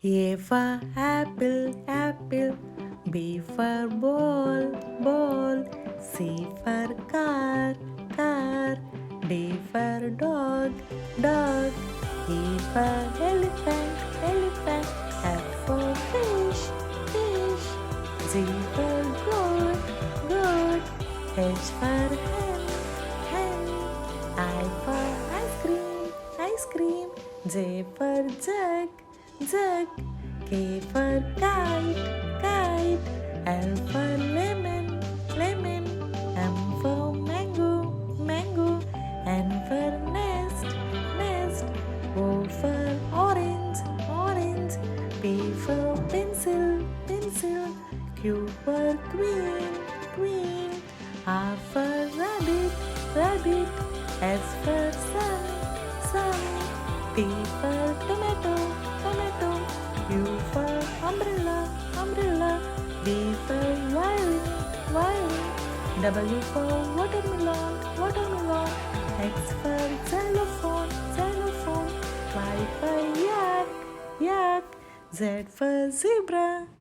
A for apple, apple. B for ball, ball. C for car, car. D for dog, dog. E for elephant, elephant. F for fish, fish. G for goat, goat. H for hen, hen. I for ice cream, ice cream. J for jug, jug. K for kite, kite. L for lemon, lemon. M for mango, mango. N for nest, nest. O for orange, orange. P for pencil, pencil. Q for queen, queen. R for rabbit, rabbit. S for sun, sun. T for tomato, tomato. U for umbrella, umbrella. V for violin, violin. W for watermelon, watermelon. X for xylophone, xylophone. Y for yak, yak. Z for zebra.